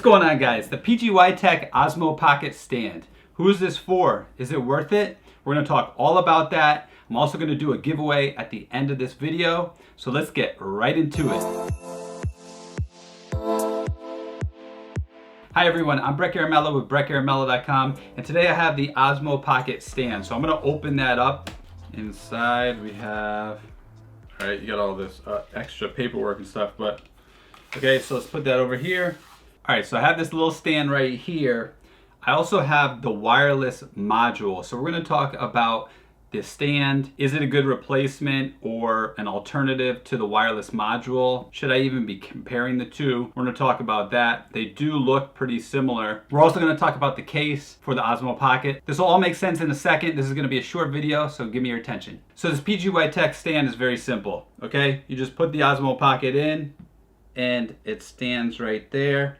going on, guys? The PGYTech Osmo Pocket Stand. Who is this for? Is it worth it? We're going to talk all about that. I'm also going to do a giveaway at the end of this video. So let's get right into it. Hi everyone, I'm Brett Caramello with brettcaramello.com, and today I have the Osmo Pocket Stand. So I'm going to open that up. Inside we have, all right, you got all this extra paperwork and stuff, but okay, so let's put that over here. All right, so I have this little stand right here. I also have the wireless module. So we're going to talk about the stand. Is it a good replacement or an alternative to the wireless module? Should I even be comparing the two? We're going to talk about that. They do look pretty similar. We're also going to talk about the case for the Osmo Pocket. This will all make sense in a second. This is going to be a short video, so give me your attention. So this PGYTech stand is very simple, okay? You just put the Osmo Pocket in and it stands right there.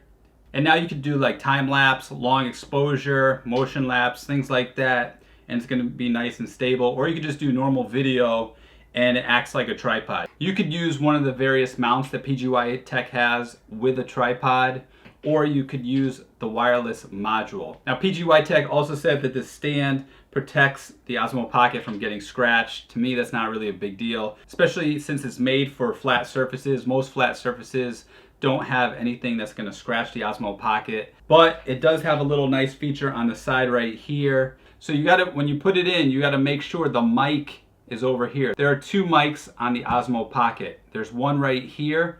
And now you can do like time lapse, long exposure, motion lapse, things like that. And it's going to be nice and stable. Or you could just do normal video and it acts like a tripod. You could use one of the various mounts that PGYTech has with a tripod, or you could use the wireless module. Now PGYTech also said that this stand protects the Osmo Pocket from getting scratched. To me, that's not really a big deal, especially since it's made for flat surfaces. Most flat surfaces don't have anything that's going to scratch the Osmo Pocket, but it does have a little nice feature on the side right here. So you got to, when you put it in, you got to make sure the mic is over here. There are two mics on the Osmo Pocket. There's one right here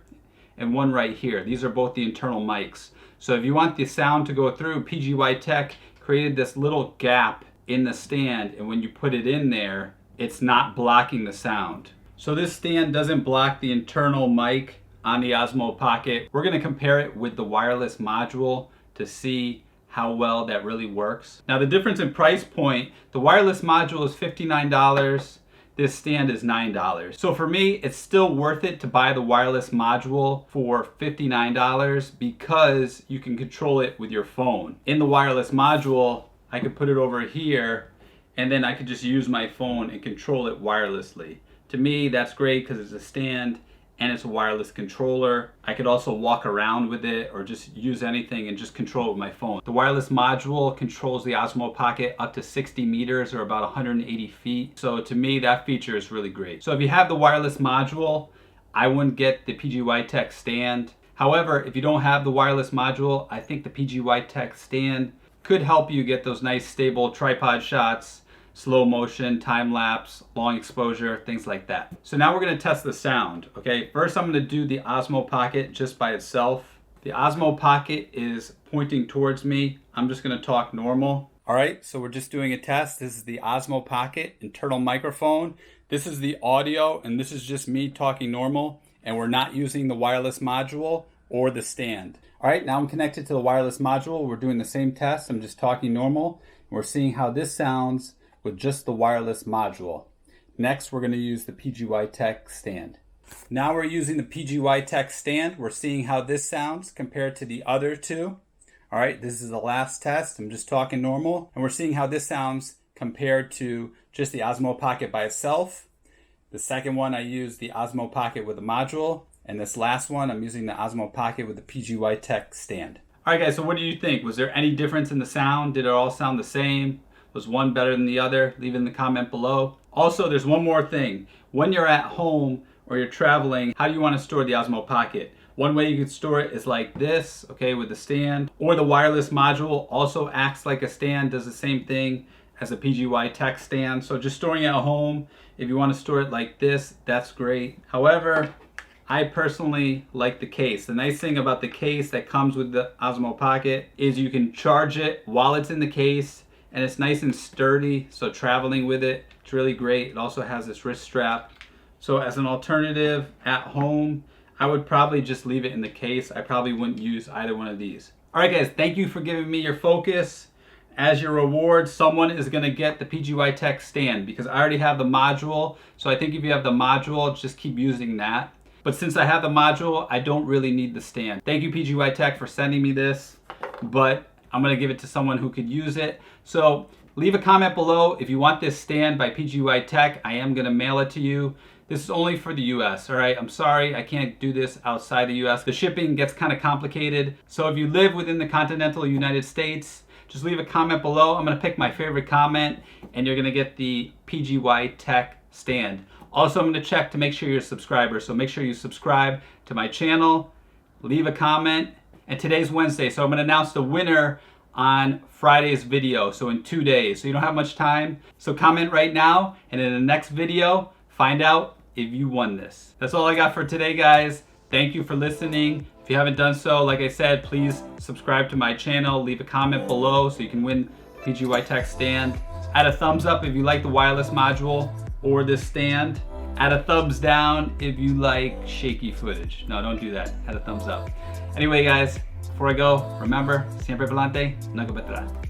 and one right here. These are both the internal mics. So if you want the sound to go through, PGYTech created this little gap in the stand, and when you put it in there, it's not blocking the sound. So this stand doesn't block the internal mic on the Osmo Pocket. We're going to compare it with the wireless module to see how well that really works. Now the difference in price point, the wireless module is $59. This stand is $9. So for me, it's still worth it to buy the wireless module for $59 because you can control it with your phone. In the wireless module, I could put it over here and then I could just use my phone and control it wirelessly. To me, that's great because it's a stand and it's a wireless controller. I could also walk around with it or just use anything and just control it with my phone. The wireless module controls the Osmo Pocket up to 60 meters or about 180 feet. So to me, that feature is really great. So if you have the wireless module, I wouldn't get the PGYTech stand. However, if you don't have the wireless module, I think the PGYTech stand could help you get those nice stable tripod shots, slow motion, time lapse, long exposure, things like that. So now we're going to test the sound. Okay, first I'm going to do the Osmo Pocket just by itself. The Osmo Pocket is pointing towards me. I'm just going to talk normal. All right, so we're just doing a test. This is the Osmo Pocket internal microphone. This is the audio, and this is just me talking normal, and we're not using the wireless module or the stand. All right, now I'm connected to the wireless module. We're doing the same test. I'm just talking normal. We're seeing how this sounds with just the wireless module. Next, we're going to use the PGYTech stand. Now we're using the PGYTech stand. We're seeing how this sounds compared to the other two. All right, this is the last test. I'm just talking normal. And we're seeing how this sounds compared to just the Osmo Pocket by itself. The second one, I used the Osmo Pocket with a module. And this last one, I'm using the Osmo Pocket with the PGYTech stand. All right, guys, so what do you think? Was there any difference in the sound? Did it all sound the same? Was one better than the other? Leave it in the comment below. Also, there's one more thing. When you're at home or you're traveling, how do you want to store the Osmo Pocket? One way you can store it is like this, okay, with the stand. Or the wireless module also acts like a stand, does the same thing as a PGYTech stand. So just storing it at home, if you want to store it like this, that's great. However, I personally like the case. The nice thing about the case that comes with the Osmo Pocket is you can charge it while it's in the case, and it's nice and sturdy, so traveling with it, it's really great. It also has this wrist strap. So as an alternative at home, I would probably just leave it in the case. I probably wouldn't use either one of these. All right, guys, thank you for giving me your focus. As your reward, someone is gonna get the PGYTech stand because I already have the module. So I think if you have the module, just keep using that. But since I have the module, I don't really need the stand. Thank you, PGYTech, for sending me this, but I'm gonna give it to someone who could use it. So leave a comment below if you want this stand by PGYTech. I am gonna mail it to you. This is only for the US, all right? I'm sorry, I can't do this outside the US. The shipping gets kind of complicated. So if you live within the continental United States, just leave a comment below. I'm gonna pick my favorite comment and you're gonna get the PGYTech Stand. Also, I'm gonna check to make sure you're a subscriber. So make sure you subscribe to my channel, leave a comment, and today's Wednesday. So I'm gonna announce the winner on Friday's video, so in 2 days. So you don't have much time. So comment right now, and in the next video, find out if you won this. That's all I got for today, guys. Thank you for listening. If you haven't done so, like I said, please subscribe to my channel, leave a comment below so you can win PGYTech Stand. Add a thumbs up if you like the wireless module or this stand. Add a thumbs down if you like shaky footage. No, don't do that. Add a thumbs up. Anyway, guys, before I go, remember, siempre adelante, nunca para atrás.